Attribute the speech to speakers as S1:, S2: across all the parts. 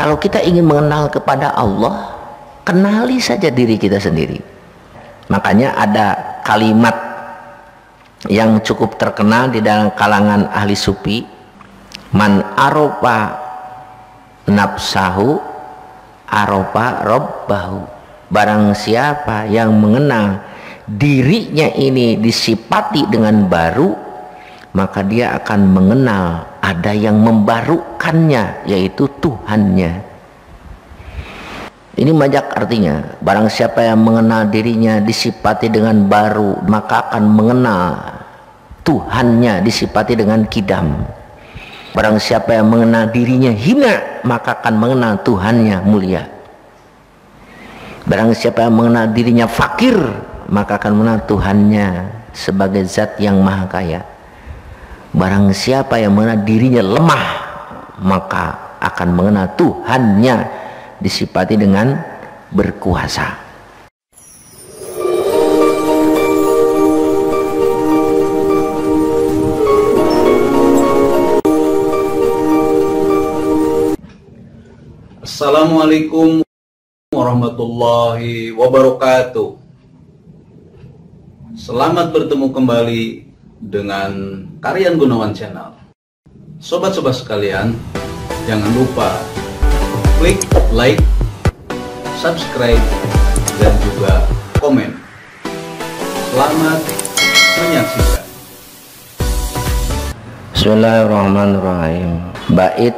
S1: Kalau kita ingin mengenal kepada Allah, kenali saja diri kita sendiri. Makanya ada kalimat yang cukup terkenal di dalam kalangan ahli sufi, man arofa nafsahu arofa robbahu. Barang siapa yang mengenal dirinya ini disifati dengan baru, maka dia akan mengenal ada yang membarukannya, yaitu Tuhannya. Ini banyak artinya. Barang siapa yang mengenal dirinya disifati dengan baru, maka akan mengenal Tuhannya disifati dengan kidam. Barang siapa yang mengenal dirinya hina, maka akan mengenal Tuhannya mulia. Barang siapa yang mengenal dirinya fakir, maka akan mengenal Tuhannya sebagai zat yang maha kaya. Barang siapa yang mengenal dirinya lemah, maka akan mengenal Tuhannya disifati dengan berkuasa.
S2: Assalamualaikum warahmatullahi wabarakatuh. Selamat bertemu kembali dengan Karyan Gunawan Channel. Sobat-sobat sekalian, jangan lupa klik like, subscribe, dan juga komen. Selamat menyaksikan.
S1: Bismillahirrahmanirrahim. Bait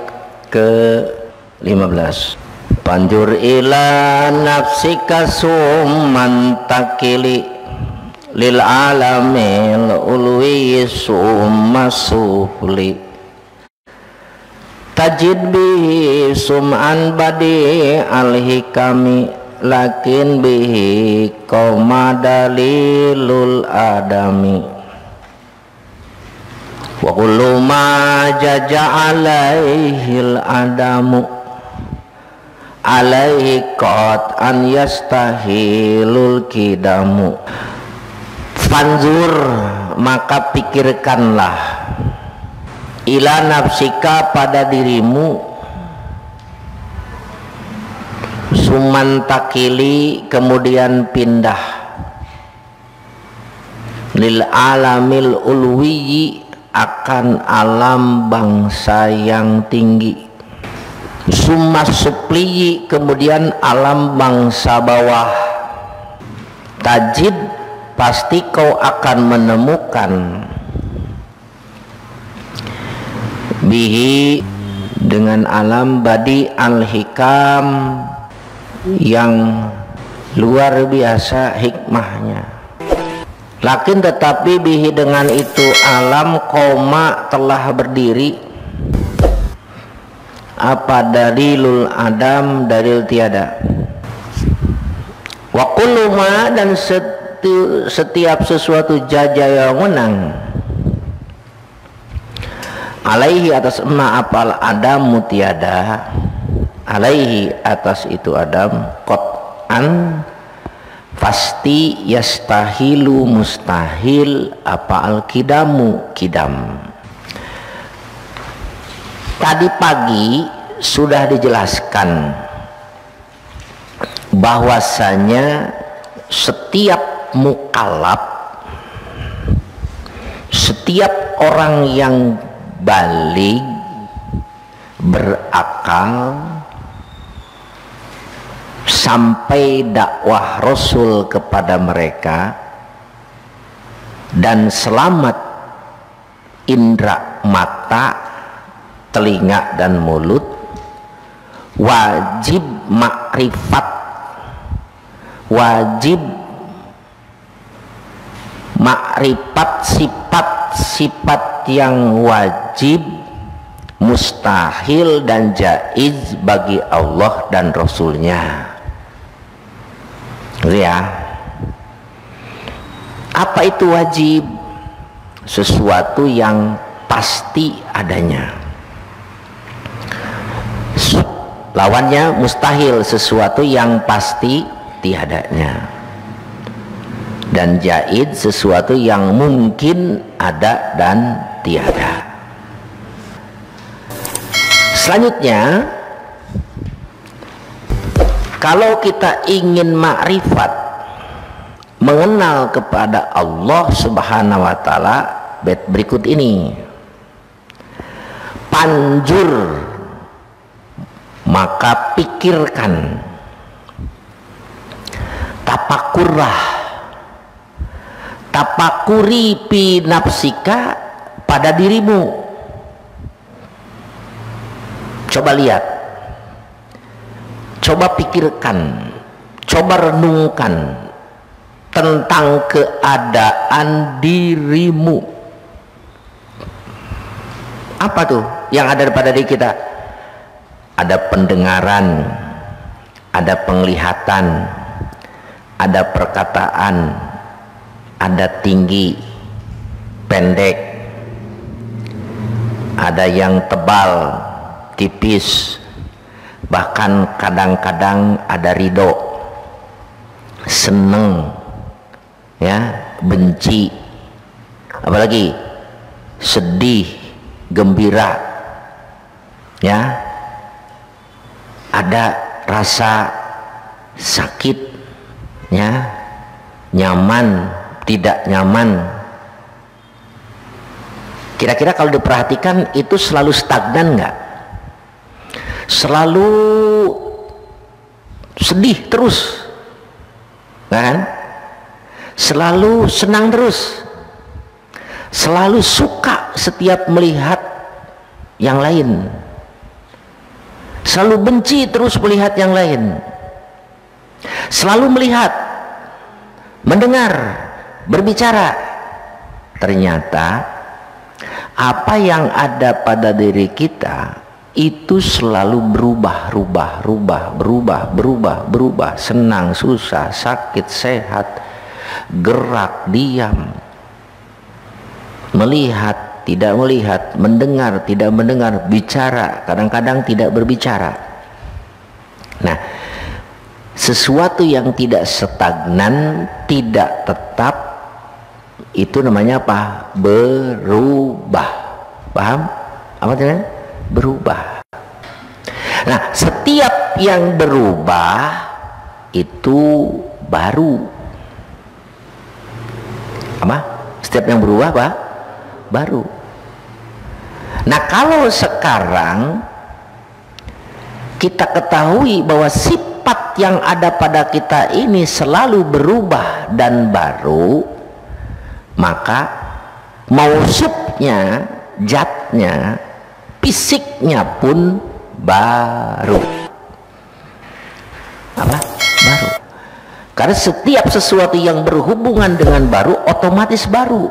S1: ke-15. Panjur ila nafsika summan takili lil alamil ulwi summa sufli tajid bihi sum'an badi al-hikami lakin bihi qawma dalilul adami wa kullu ma jaja alaihil adamu alaihi qad an yastahilul kidamu. Fanzur, maka pikirkanlah, ila nafsika, pada dirimu, suman takili, kemudian pindah, lil alamil ulwi, akan alam bangsa yang tinggi, summa supli, kemudian alam bangsa bawah. Tajid, pasti kau akan menemukan, bihi, dengan alam badi al-hikam, yang luar biasa hikmahnya. Lakin tetapi bihi, dengan itu alam, koma, telah berdiri, apa dalilul adam, dalil tiada. Wa kullu ma, dan setiap sesuatu jaja yang menang, alaihi, atas ma apal adam tiada, alaihi, atas itu adam, qat'an, pasti, yastahilu, mustahil, apa al kidamu, kidam. Tadi pagi sudah dijelaskan bahwasanya setiap mukallaf, setiap orang yang baligh, berakal, sampai dakwah Rasul kepada mereka, dan selamat indra mata, telinga, dan mulut, wajib makrifat, wajib makrifat sifat-sifat yang wajib, mustahil, dan jaiz bagi Allah dan Rasulnya. Ya, apa itu wajib? Sesuatu yang pasti adanya. Lawannya mustahil, sesuatu yang pasti tiadanya. Dan jaid, sesuatu yang mungkin ada dan tiada. Selanjutnya Kalau kita ingin makrifat, mengenal kepada Allah Subhanahu wa taala, bait berikut ini. Panjur, maka pikirkan, tapakurlah, tapakuri fi nafsika, pada dirimu. Coba lihat, coba pikirkan, coba renungkan tentang keadaan dirimu. Apa tuh yang ada pada diri kita? Ada pendengaran, ada penglihatan, ada perkataan, ada tinggi, pendek, ada yang tebal, tipis, bahkan kadang-kadang ada ridho, seneng, ya, benci, apalagi sedih, gembira, ya, ada rasa sakit, ya, nyaman, tidak nyaman. Kira-kira kalau diperhatikan itu selalu stagnan nggak? Selalu sedih terus, kan? Selalu senang terus, selalu suka setiap melihat yang lain, selalu benci terus melihat yang lain, selalu melihat, mendengar, berbicara. Ternyata apa yang ada pada diri kita itu selalu berubah, senang, susah, sakit, sehat, gerak, diam, melihat, tidak melihat, mendengar, tidak mendengar, bicara, kadang-kadang tidak berbicara. Nah, sesuatu yang tidak stagnan, tidak tetap, itu namanya apa? Berubah. Paham? Apa namanya? Berubah. Nah, setiap yang berubah itu baru. Apa? Setiap yang berubah apa? Baru. Nah, kalau sekarang kita ketahui bahwa sifat yang ada pada kita ini selalu berubah dan baru, maka mausufnya, zatnya, fisiknya pun baru. Apa? Baru. Karena setiap sesuatu yang berhubungan dengan baru otomatis baru.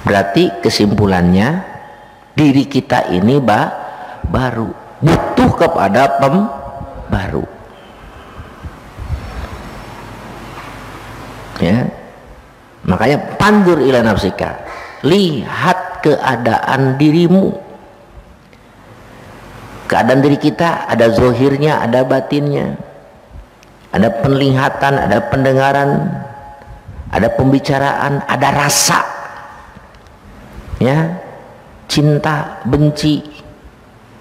S1: Berarti kesimpulannya, diri kita ini baru, butuh kepada pembaru. Ya, makanya pandur ila nafsika, lihat keadaan dirimu. Keadaan diri kita ada zohirnya, ada batinnya, ada penglihatan, ada pendengaran, ada pembicaraan, ada rasa, ya, cinta, benci,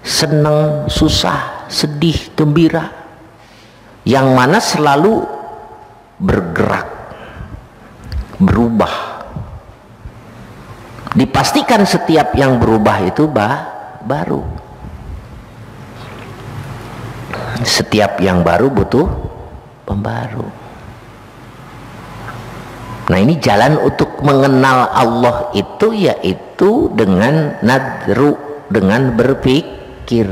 S1: senang, susah, sedih, gembira, yang mana selalu bergerak, berubah. Dipastikan setiap yang berubah itu baru. Setiap yang baru butuh pembaru. Nah, ini jalan untuk mengenal Allah itu yaitu dengan nadru, dengan berpikir.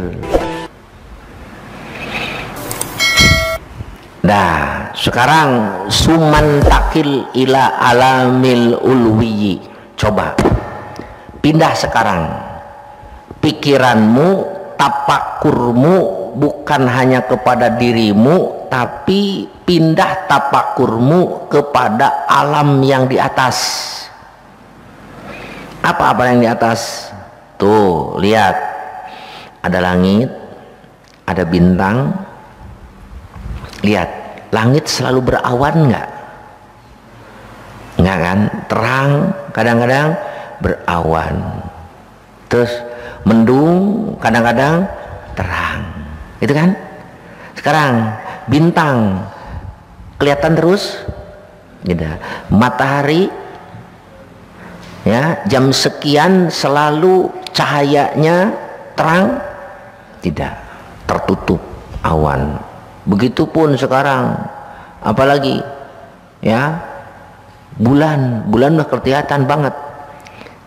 S1: Nah, sekarang suman takil ila alamil ulwiyi. Coba pindah sekarang pikiranmu, tapakurmu bukan hanya kepada dirimu, tapi pindah tapakurmu kepada alam yang di atas. Apa-apa yang di atas? Tuh, lihat, ada langit, ada bintang. Lihat, langit selalu berawan nggak? Nggak kan? Terang, kadang-kadang berawan, terus mendung, kadang-kadang terang, itu kan? Sekarang bintang kelihatan terus, gitu. Matahari ya jam sekian selalu cahayanya terang, tidak, tertutup awan. Begitupun sekarang, apalagi ya bulan udah kelihatan banget,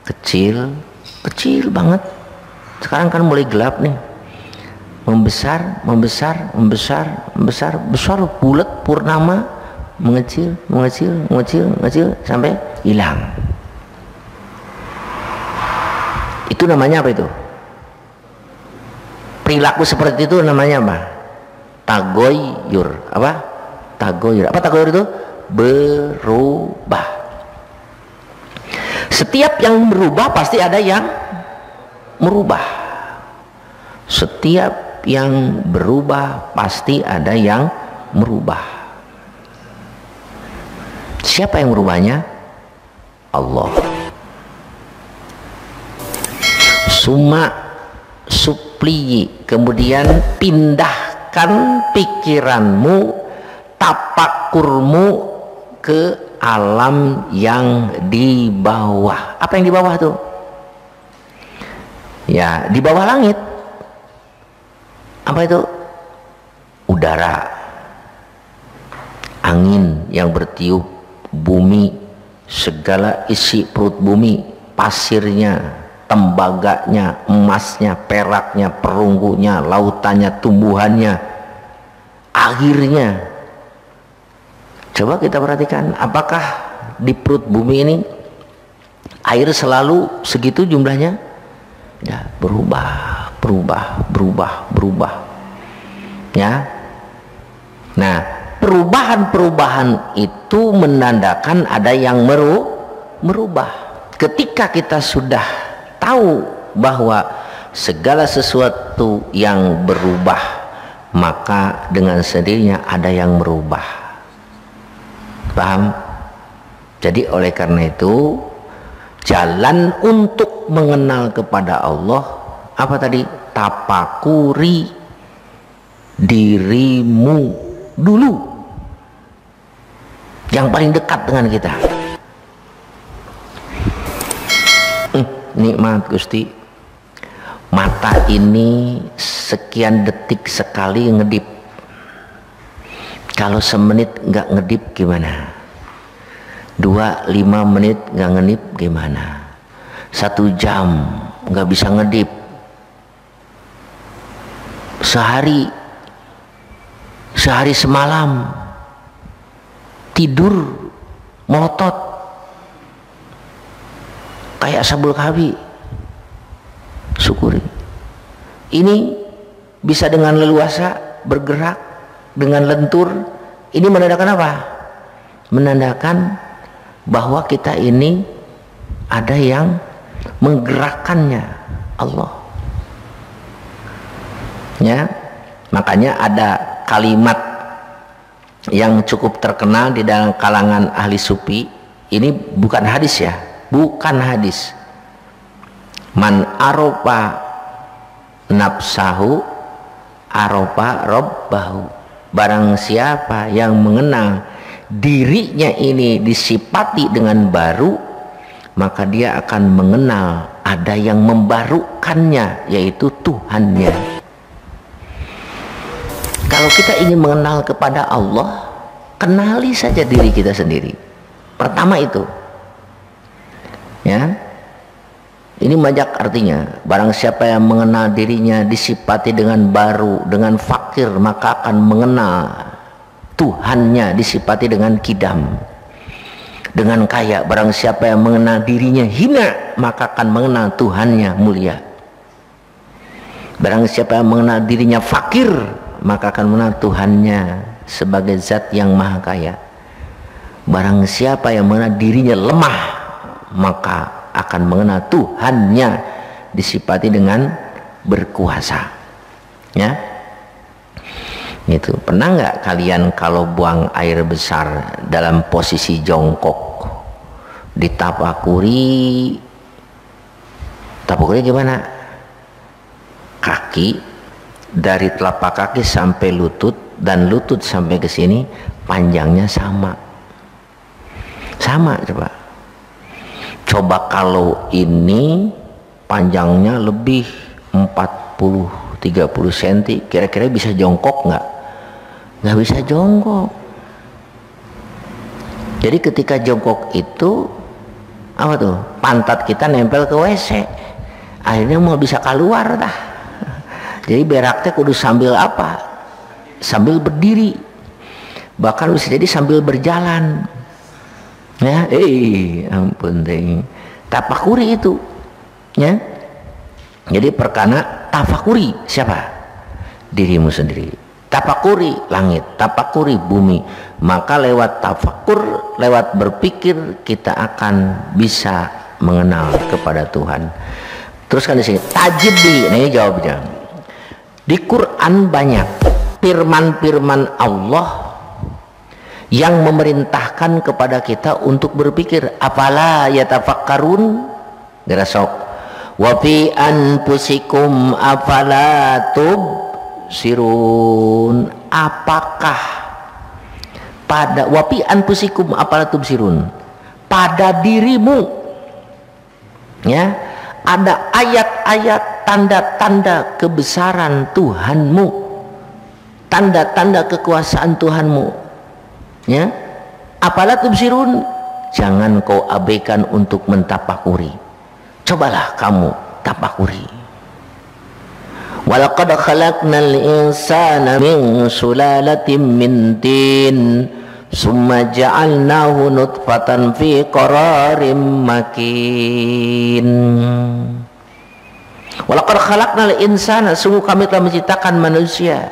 S1: kecil banget. Sekarang kan mulai gelap nih, membesar bulat purnama, mengecil sampai hilang. Itu namanya apa itu? Perilaku seperti itu namanya apa? Tagoyur. Apa? Tagoyur. Apa tagoyur itu? Berubah. Setiap yang berubah pasti ada yang merubah. Setiap yang berubah pasti ada yang merubah. Siapa yang merubahnya? Allah. Summa supliyi, kemudian pindahkan pikiranmu, tapakurmu ke alam yang di bawah. Apa yang di bawah tuh? Ya, di bawah langit. Apa itu? Udara, angin yang bertiup, bumi, segala isi perut bumi, pasirnya, tembaganya, emasnya, peraknya, perunggunya, lautannya, tumbuhannya, akhirnya. Coba kita perhatikan, apakah di perut bumi ini air selalu segitu jumlahnya? Ya, berubah. Ya. Nah, perubahan itu menandakan ada yang merubah. Ketika kita sudah tahu bahwa segala sesuatu yang berubah, maka dengan sendirinya ada yang merubah. Paham? Jadi oleh karena itu, jalan untuk mengenal kepada Allah apa tadi? Tapakuri dirimu dulu, yang paling dekat dengan kita. Nikmat Gusti, mata ini sekian detik sekali ngedip. Kalau semenit nggak ngedip gimana? 2-5 menit nggak ngedip gimana? 1 jam nggak bisa ngedip. Sehari semalam tidur melotot kayak sabul kawi. Syukuri. Ini bisa dengan leluasa bergerak dengan lentur. Ini menandakan apa? Menandakan bahwa kita ini ada yang menggerakkannya, Allah. Ya, makanya ada kalimat yang cukup terkenal di dalam kalangan ahli sufi. Ini bukan hadis ya, bukan hadis. Man aropa nafsahu aropa robbahu. Barang siapa yang mengenal dirinya ini disifati dengan baru, maka dia akan mengenal ada yang membarukannya, yaitu Tuhannya. Kalau kita ingin mengenal kepada Allah, kenali saja diri kita sendiri. Pertama itu, ya, ini banyak artinya. Barang siapa yang mengenal dirinya disifati dengan baru, dengan fakir, maka akan mengenal Tuhannya disifati dengan kidam, dengan kaya. Barang siapa yang mengenal dirinya hina, maka akan mengenal Tuhannya mulia. Barang siapa yang mengenal dirinya fakir, maka akan mengenal Tuhannya sebagai zat yang maha kaya. Barang siapa yang mengenal dirinya lemah, maka akan mengenal Tuhannya disifati dengan berkuasa. Ya, itu. Pernah nggak kalian kalau buang air besar dalam posisi jongkok, ditapakuri gimana? Kaki dari telapak kaki sampai lutut dan lutut sampai ke sini panjangnya sama. Sama coba kalau ini panjangnya lebih 40-30 cm, kira-kira bisa jongkok nggak? Nggak bisa jongkok. Jadi ketika jongkok itu apa tuh? Pantat kita nempel ke WC, akhirnya mau bisa keluar dah. Jadi beraknya kudu sambil apa? Sambil berdiri, bahkan bisa jadi sambil berjalan. Ya, ampun deh. Tafakuri itu, ya. Jadi perkara tafakuri siapa? Dirimu sendiri. Tafakuri langit, tafakuri bumi. Maka lewat tafakur, lewat berpikir kita akan bisa mengenal kepada Tuhan. Teruskan di sini, tajiddi. Nah, ini jawabnya. Di Quran banyak firman-firman Allah yang memerintahkan kepada kita untuk berpikir. Afala yatafakkarun? Gerasok. Wa fi anfusikum afala tubsirun? Apakah pada wa fi anfusikum afala tubsirun? Pada dirimu, ya, ada ayat-ayat tanda-tanda kebesaran Tuhanmu, tanda-tanda kekuasaan Tuhanmu, ya. Apalah tubsirun? Jangan kau abaikan untuk mentafakuri. Cobalah kamu tafakuri. Walaqad khalaqnal insana min sulalatin min tin summa ja'alnahu nutfatan fi qararin makin. Walaqad khalaqnal insana, sungguh kami telah menciptakan manusia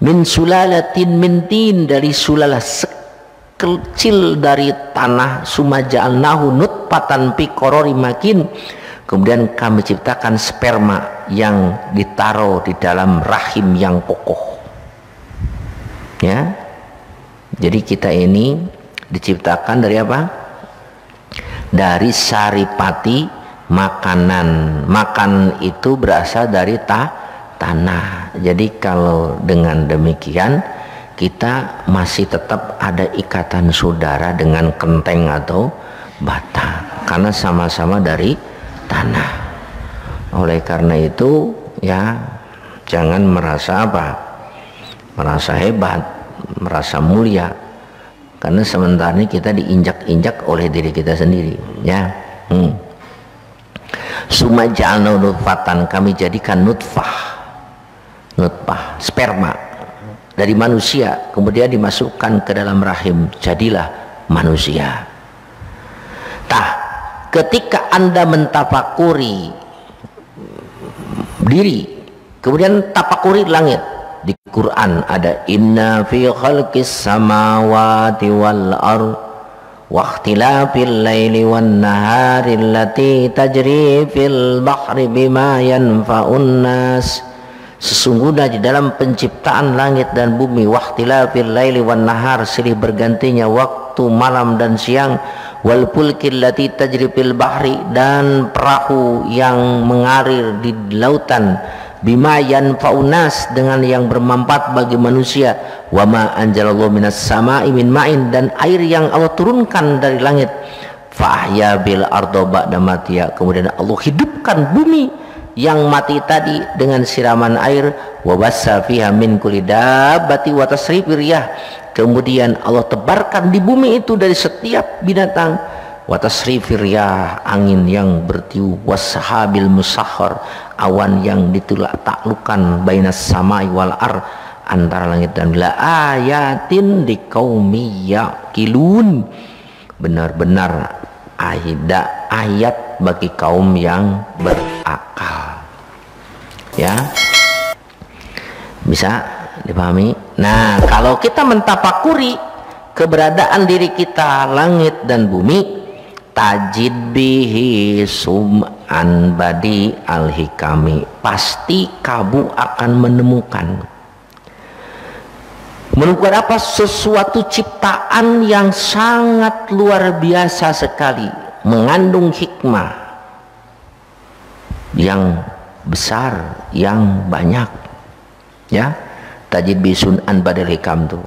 S1: min sulalatin min tin, dari sulalah kecil dari tanah, summa ja'alnahu nutfatan fi qararin makin, kemudian kami ciptakan sperma yang ditaruh di dalam rahim yang kokoh, ya. Jadi kita ini diciptakan dari apa? Dari saripati makanan. Makan itu berasal dari tanah. Jadi kalau dengan demikian kita masih tetap ada ikatan saudara dengan kenteng atau bata, karena sama-sama dari tanah. Oleh karena itu, ya, jangan merasa apa? Merasa hebat, merasa mulia, karena sementara ini kita diinjak-injak oleh diri kita sendiri, ya. Summa ja'alna nutfatan, kami jadikan nutfah sperma dari manusia, kemudian dimasukkan ke dalam rahim, jadilah manusia. Ketika Anda mentafakuri diri, kemudian tafakuri langit. Di Quran ada inna fi khalqis samawati wal ardh wa ikhtilafil laili wan nahari allati tajri fil bahri bima yanfa'un nas. Sesungguhnya di dalam penciptaan langit dan bumi, wa ikhtilafil laili wan nahar, silih bergantinya waktu malam dan siang, wal fulkil lati tajri fil bahri, dan perahu yang mengalir di lautan, bima yanfa'unas, dengan yang bermanfaat bagi manusia, wa ma anjalallahu minas sama'i min ma'in, dan air yang Allah turunkan dari langit, fa ahya bil arda ba'da matiha, kemudian Allah hidupkan bumi yang mati tadi dengan siraman air, wa bassa fiha min kulli dabbati wa tasrifir riyah, kemudian Allah tebarkan di bumi itu dari setiap binatang, wa tasrifir riyah, angin yang bertiup, wassahabil musahhar, awan yang ditulak taklukan, bainas samai wal ar, antara langit dan bumi, ayatin liqaumi yaqilun, benar-benar ada ayat bagi kaum yang berakal, ya. Bisa dipahami? Nah, kalau kita mentafakuri keberadaan diri kita, langit dan bumi, tajid bihi sum'an badi al-hikami, pasti kamu akan menemukan apa? Sesuatu ciptaan yang sangat luar biasa sekali, mengandung hikmah yang besar, yang banyak, Ya, Tajid Bisun an Badal Hikam tuh.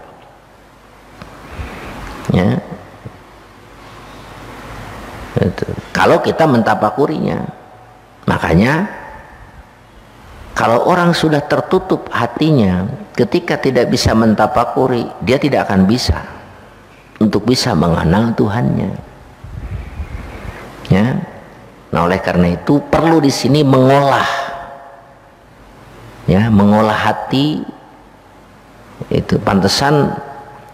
S1: Ya. Itu. Kalau kita mentapakurinya, makanya kalau orang sudah tertutup hatinya, ketika tidak bisa mentapakuri, dia tidak akan bisa untuk bisa mengenal Tuhannya. Ya. Nah, oleh karena itu perlu di sini mengolah, ya, mengolah hati. Itu pantesan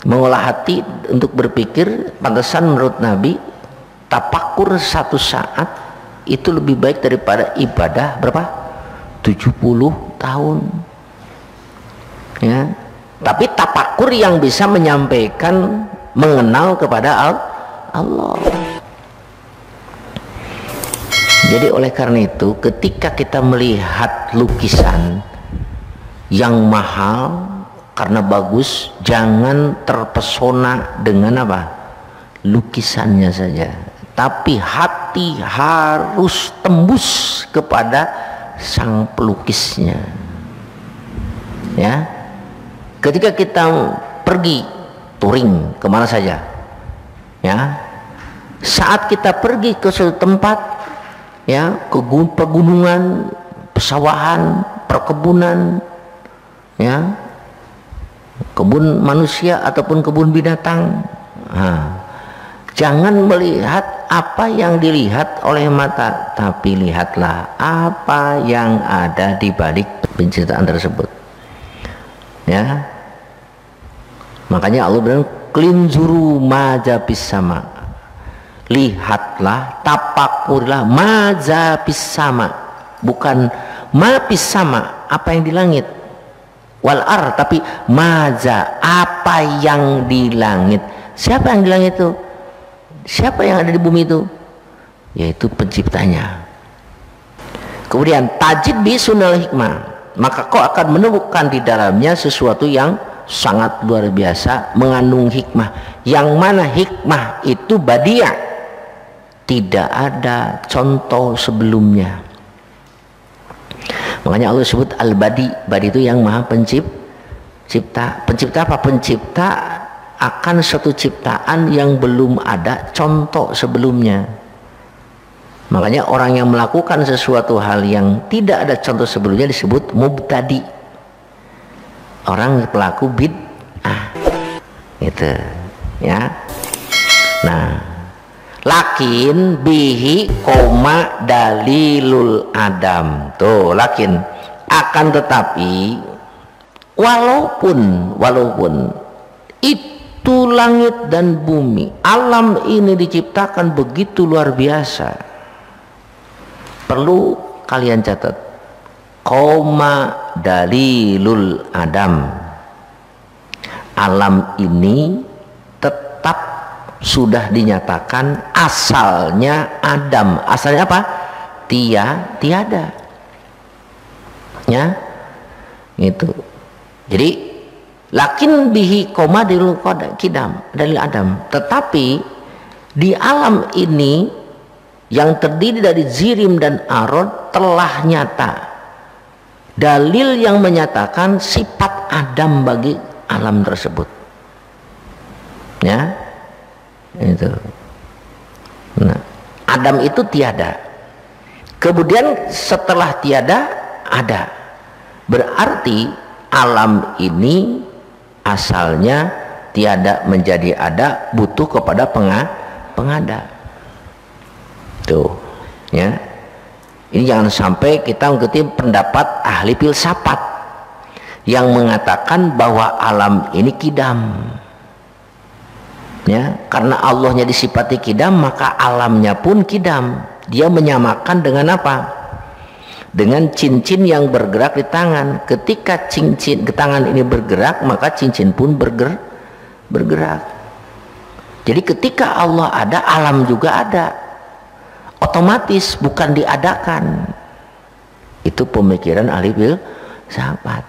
S1: mengolah hati untuk berpikir. Pantesan menurut Nabi, tapakur satu saat itu lebih baik daripada ibadah berapa? 70 tahun. Ya. Tapi tapakur yang bisa menyampaikan, mengenal kepada Allah. Jadi oleh karena itu, ketika kita melihat lukisan yang mahal karena bagus, jangan terpesona dengan apa? Lukisannya saja. Tapi hati harus tembus kepada sang pelukisnya. Ya, ketika kita pergi touring kemana saja, ya, saat kita pergi ke suatu tempat, ya, ke pegunungan, pesawahan, perkebunan, ya, kebun manusia ataupun kebun binatang, jangan melihat apa yang dilihat oleh mata, tapi lihatlah apa yang ada di balik penciptaan tersebut. Ya, makanya Allah bilang klinzuru majapis sama, lihatlah, tapakurilah majapis sama, bukan mapis sama, apa yang di langit, wal ar, tapi maja, apa yang di langit. Siapa yang di langit itu? Siapa yang ada di bumi itu? Yaitu penciptanya. Kemudian tajid bi sunnal hikmah, maka kau akan menemukan di dalamnya sesuatu yang sangat luar biasa, mengandung hikmah, yang mana hikmah itu badiah, tidak ada contoh sebelumnya. Makanya Allah sebut al-badi. Badi itu yang maha pencipta. Pencipta apa? Pencipta akan suatu ciptaan yang belum ada contoh sebelumnya. Makanya orang yang melakukan sesuatu hal yang tidak ada contoh sebelumnya disebut mubtadi, orang pelaku bid'ah, gitu ya. Nah, lakin bihi koma dalilul adam, tuh lakin, akan tetapi walaupun itu langit dan bumi, alam ini diciptakan begitu luar biasa, perlu kalian catat, koma dalilul adam, alam ini tetap sudah dinyatakan asalnya Adam. Asalnya apa? Tiada. Ya, itu. Jadi lakin bihi koma dalil kidam, dalil Adam. Tetapi di alam ini yang terdiri dari zirim dan arod telah nyata dalil yang menyatakan sifat Adam bagi alam tersebut. Ya, itu. Nah, Adam itu tiada. Kemudian setelah tiada ada. Berarti alam ini asalnya tiada menjadi ada, butuh kepada pengada. Tuh, ya. Ini jangan sampai kita mengikuti pendapat ahli filsafat yang mengatakan bahwa alam ini kidam. Ya, karena Allahnya disifati kidam, maka alamnya pun kidam. Dia menyamakan dengan apa? Dengan cincin yang bergerak di tangan. Ketika cincin ke tangan ini bergerak, maka cincin pun bergerak. Jadi ketika Allah ada, alam juga ada. Otomatis, bukan diadakan. Itu pemikiran ahli filsafat.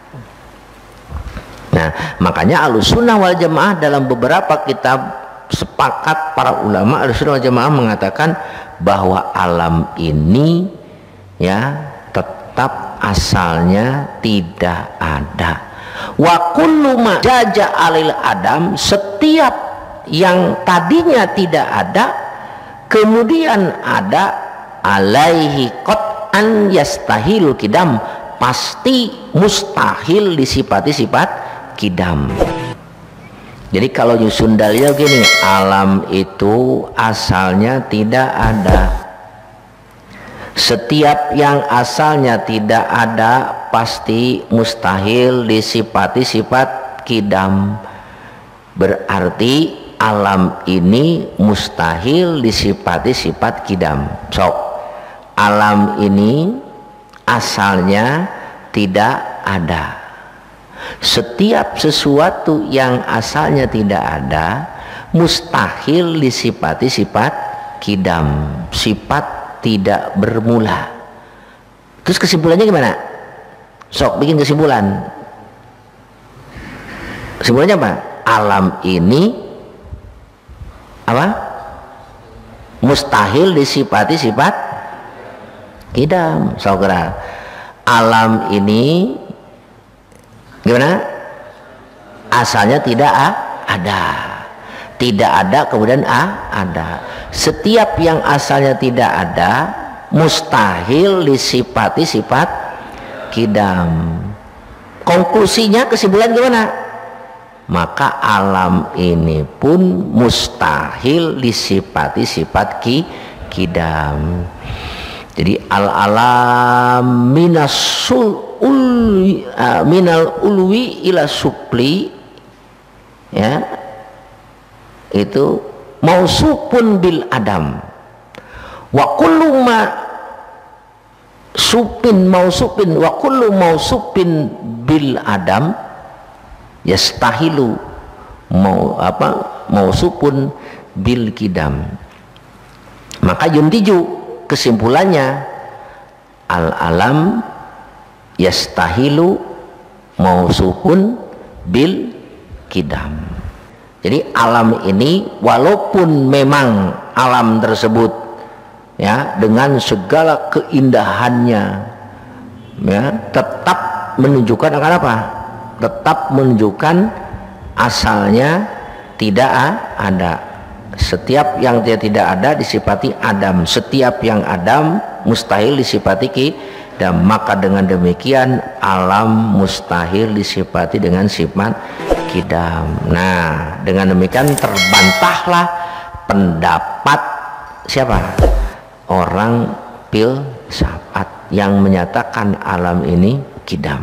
S1: Nah, makanya Ahlussunnah wal Jamaah dalam beberapa kitab sepakat para ulama Ahlussunnah wal Jamaah mengatakan bahwa alam ini, ya, tetap asalnya tidak ada. Wa kullu ma jaja alil adam, setiap yang tadinya tidak ada kemudian ada, alaihi qat'an yastahil kidam, pasti mustahil disifati sifat kidam. Jadi kalau nyusun dalil gini, alam itu asalnya tidak ada. Setiap yang asalnya tidak ada pasti mustahil disifati sifat kidam. Berarti alam ini mustahil disifati sifat kidam. So, alam ini asalnya tidak ada. Setiap sesuatu yang asalnya tidak ada mustahil disifati sifat kidam, sifat tidak bermula. Terus kesimpulannya gimana? Sok bikin kesimpulan. Kesimpulannya apa? Alam ini apa? Mustahil disifati sifat kidam. Sok kira alam ini gimana? Asalnya tidak ada. Tidak ada kemudian ada. Setiap yang asalnya tidak ada mustahil disifati sifat kidam. Konklusinya, kesimpulan gimana? Maka alam ini pun mustahil disifati sifat kidam. Jadi al-alam minal ulwi ila supli, ya, itu mausupun bil adam, wa kullu ma supin mausupin wa kullu mausupin bil adam yastahilu mausupun bil kidam. Maka yuntiju, kesimpulannya, al alam yastahilu mausupun bil kidam. Jadi alam ini walaupun memang alam tersebut, ya, dengan segala keindahannya, ya, tetap menunjukkan akan apa? Tetap menunjukkan asalnya tidak ada. Setiap yang tidak ada disifati adam, setiap yang adam mustahil disifati kidam. Maka dengan demikian alam mustahil disifati dengan sifat kidam. Nah, dengan demikian terbantahlah pendapat siapa? Orang filsafat yang menyatakan alam ini kidam.